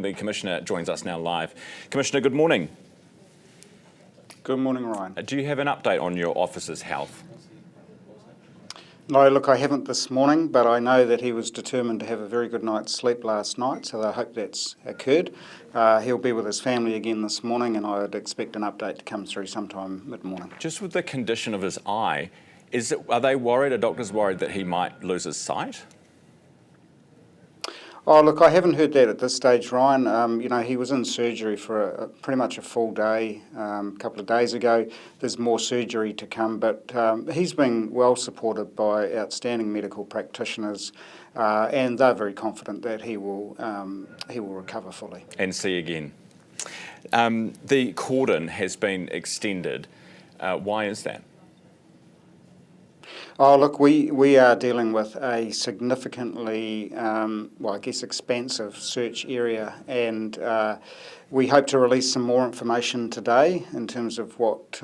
The Commissioner joins us now live. Commissioner, good morning. Good morning, Ryan. Do you have an update on your officer's health? No, look, I haven't this morning, but I know that he was determined to have a very good night's sleep last night, so I hope that's occurred. He'll be with his family again this morning, and I would expect an update to come through sometime mid-morning. Just with the condition of his eye, are doctors worried that he might lose his sight? Oh, look, I haven't heard that at this stage, Ryan. He was in surgery for pretty much a full day a couple of days ago. There's more surgery to come, but he's been well supported by outstanding medical practitioners, and they're very confident that he will recover fully. And see again. The cordon has been extended. Why is that? Oh, look, we are dealing with a significantly, expansive search area, and we hope to release some more information today in terms of what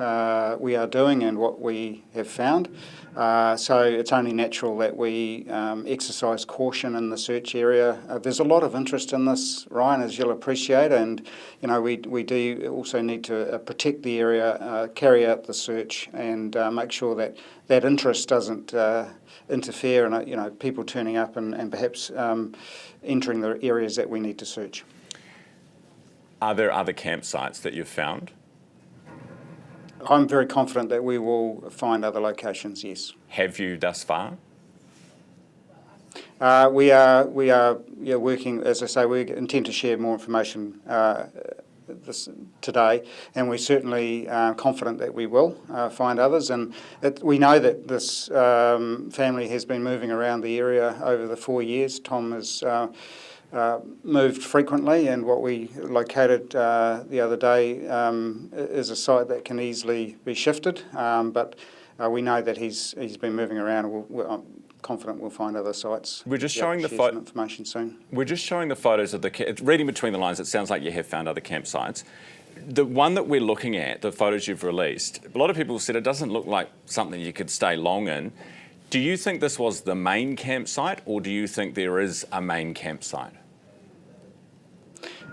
we are doing and what we have found. So it's only natural that we exercise caution in the search area. There's a lot of interest in this, Ryan, as you'll appreciate, and we do also need to protect the area, carry out the search, and make sure that that interest doesn't interfere and people turning up and perhaps entering the areas that we need to search. Are there other campsites that you've found? I'm very confident that we will find other locations, yes. Have you thus far? We are working, as I say, we intend to share more information today, and we're certainly confident that we will find others. And we know that this family has been moving around the area over the 4 years. Tom has moved frequently, and what we located the other day is a site that can easily be shifted. But we know that he's been moving around. I'm confident we'll find other sites. We're just showing the information soon. We're just showing the photos of reading between the lines. It sounds like you have found other campsites. The one that we're looking at, the photos you've released, a lot of people said it doesn't look like something you could stay long in. Do you think this was the main campsite, or do you think there is a main campsite?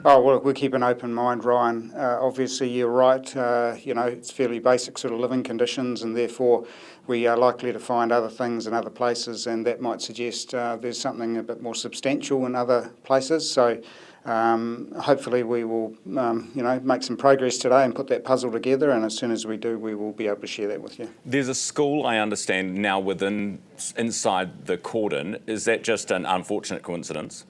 Oh, well, we'll keep an open mind, Ryan. Obviously, you're right. It's fairly basic sort of living conditions, and therefore we are likely to find other things in other places, and that might suggest there's something a bit more substantial in other places. So hopefully we will, make some progress today and put that puzzle together, and as soon as we do, we will be able to share that with you. There's a school, I understand, now inside the cordon. Is that just an unfortunate coincidence?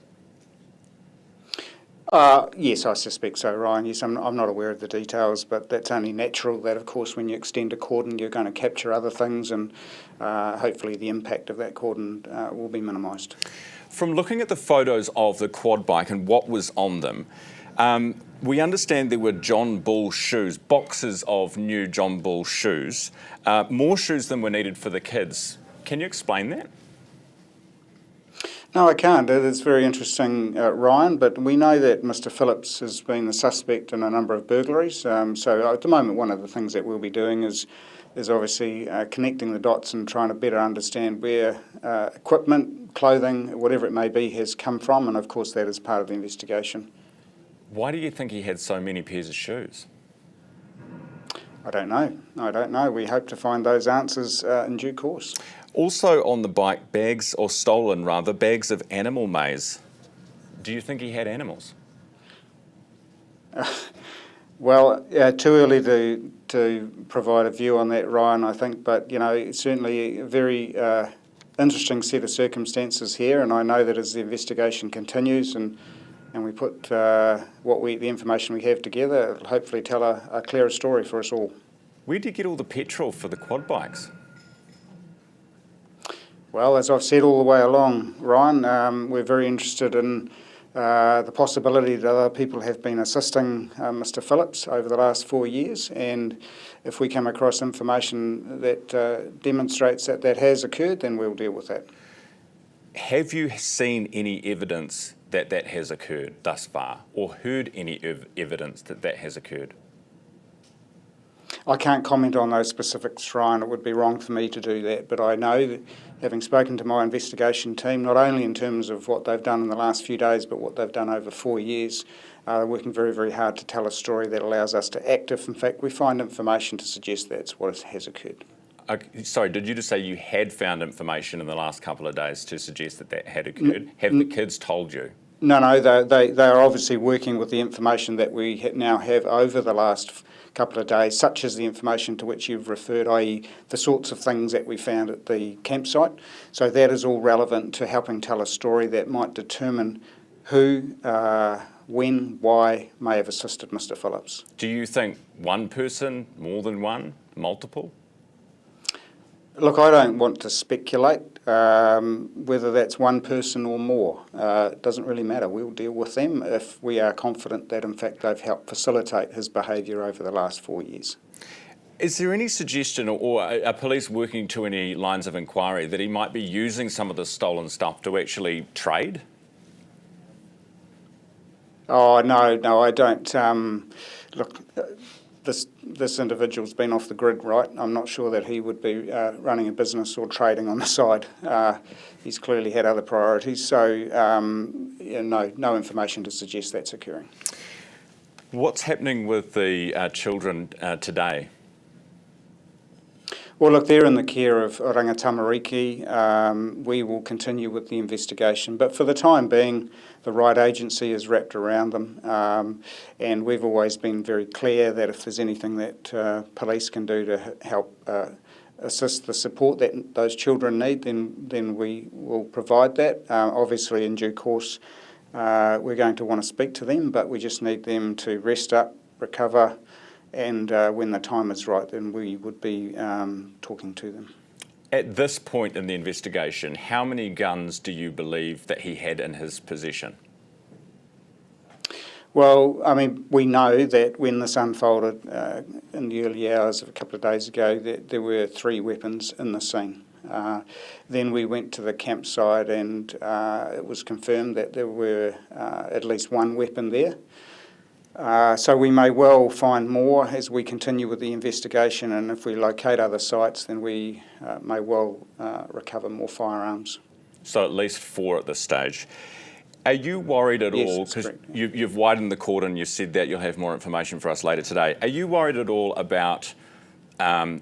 Yes, I suspect so, Ryan. Yes, I'm not aware of the details, but that's only natural that, of course, when you extend a cordon, you're going to capture other things, and hopefully the impact of that cordon will be minimised. From looking at the photos of the quad bike and what was on them, we understand there were John Bull shoes, boxes of new John Bull shoes, more shoes than were needed for the kids. Can you explain that? No, I can't. It is very interesting, Ryan, but we know that Mr Phillips has been the suspect in a number of burglaries. So at the moment, one of the things that we'll be doing is obviously connecting the dots and trying to better understand where equipment, clothing, whatever it may be, has come from, and of course that is part of the investigation. Why do you think he had so many pairs of shoes? I don't know. We hope to find those answers in due course. Also on the bike, bags of animal maize. Do you think he had animals? Well, too early to provide a view on that, Ryan, I think, but certainly a very interesting set of circumstances here, and I know that as the investigation continues and we put the information we have together, it'll hopefully tell a clearer story for us all. Where do you get all the petrol for the quad bikes? Well, as I've said all the way along, Ryan, we're very interested in the possibility that other people have been assisting Mr Phillips over the last 4 years, and if we come across information that demonstrates that that has occurred, then we'll deal with that. Have you seen any evidence that that has occurred thus far, or heard any evidence that that has occurred? I can't comment on those specifics, Ryan. It would be wrong for me to do that. But I know that, having spoken to my investigation team, not only in terms of what they've done in the last few days, but what they've done over 4 years, they're working very, very hard to tell a story that allows us to act if, in fact, we find information to suggest that's what has occurred. Okay, sorry, did you just say you had found information in the last couple of days to suggest that that had occurred? Have the kids told you? No, they are obviously working with the information that we now have over the last couple of days, such as the information to which you've referred, i.e. the sorts of things that we found at the campsite. So that is all relevant to helping tell a story that might determine who, when, why may have assisted Mr. Phillips. Do you think one person, more than one, multiple? Look, I don't want to speculate whether that's one person or more. It doesn't really matter. We'll deal with them if we are confident that, in fact, they've helped facilitate his behaviour over the last 4 years. Is there any suggestion, or are police working to any lines of inquiry, that he might be using some of the stolen stuff to actually trade? Oh, no, I don't. Look, this individual's been off the grid, right? I'm not sure that he would be running a business or trading on the side. He's clearly had other priorities, so no information to suggest that's occurring. What's happening with the children today? Well, look, they're in the care of Rangatamariki. We will continue with the investigation, but for the time being, the right agency is wrapped around them, and we've always been very clear that if there's anything that police can do to help assist the support that those children need, then we will provide that. Obviously, in due course, we're going to want to speak to them, but we just need them to rest up, recover, and when the time is right, then we would be talking to them. At this point in the investigation, how many guns do you believe that he had in his possession? Well, I mean, we know that when this unfolded in the early hours of a couple of days ago, that there were 3 weapons in the scene. Then we went to the campsite and it was confirmed that there were at least 1 weapon there. So we may well find more as we continue with the investigation, and if we locate other sites, then we may well recover more firearms. So at least 4 at this stage. Are you worried at all, because you've widened the court and you said that you'll have more information for us later today, are you worried at all about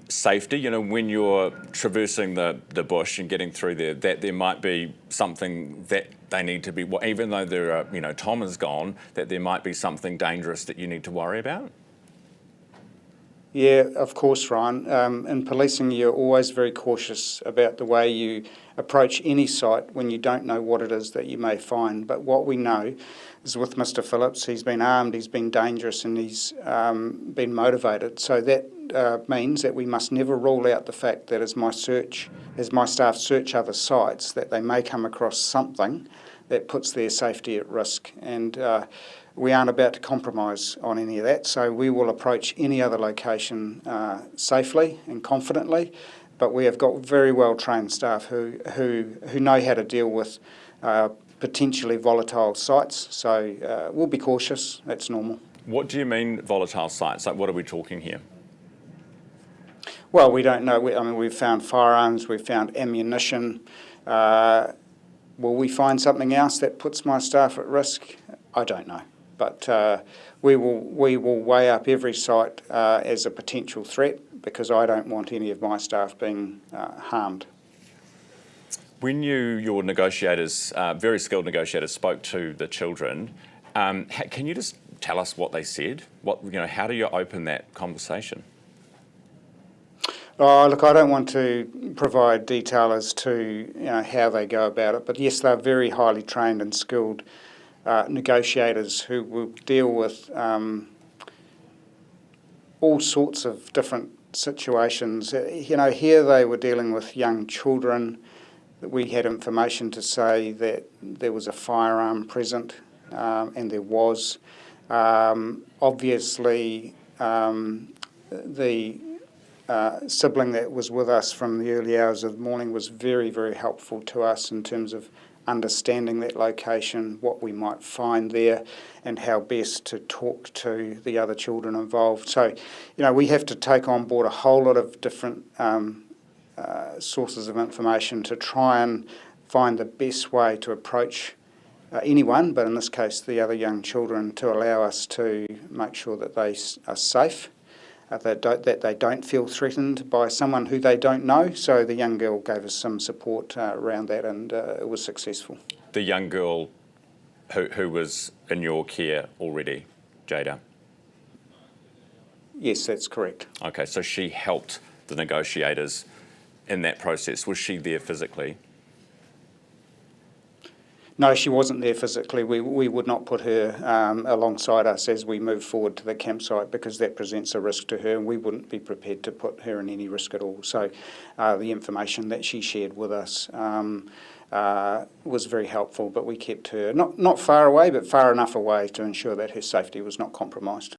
safety, you know, when you're traversing the bush and getting through there, that there might be something that they need to be, even though there are, you know, Tom is gone, that there might be something dangerous that you need to worry about? Yeah, of course, Ryan. In policing, you're always very cautious about the way you approach any site when you don't know what it is that you may find. But what we know is with Mr. Phillips, he's been armed, he's been dangerous, and he's been motivated. So that means that we must never rule out the fact that as my staff search other sites, that they may come across something that puts their safety at risk. And we aren't about to compromise on any of that, so we will approach any other location safely and confidently, but we have got very well trained staff who know how to deal with potentially volatile sites, so we'll be cautious, that's normal. What do you mean volatile sites? Like, what are we talking here? Well, we don't know. I mean, we've found firearms, we've found ammunition. Will we find something else that puts my staff at risk? I don't know. But we will weigh up every site as a potential threat, because I don't want any of my staff being harmed. When your negotiators, very skilled negotiators, spoke to the children, can you just tell us what they said? How do you open that conversation? Oh, look, I don't want to provide detail as to how they go about it, but yes, they're very highly trained and skilled negotiators who will deal with all sorts of different situations. Here they were dealing with young children. We had information to say that there was a firearm present, and there was. Obviously, the sibling that was with us from the early hours of the morning was very, very helpful to us in terms of understanding that location, what we might find there, and how best to talk to the other children involved. So, we have to take on board a whole lot of different sources of information to try and find the best way to approach anyone, but in this case the other young children, to allow us to make sure that they are safe, that they don't feel threatened by someone who they don't know. So the young girl gave us some support around that, and it was successful. The young girl who was in your care already, Jada? Yes, that's correct. Okay, so she helped the negotiators in that process. Was she there physically? No, she wasn't there physically. We would not put her alongside us as we move forward to the campsite, because that presents a risk to her, and we wouldn't be prepared to put her in any risk at all. So the information that she shared with us was very helpful, but we kept her not far away, but far enough away to ensure that her safety was not compromised.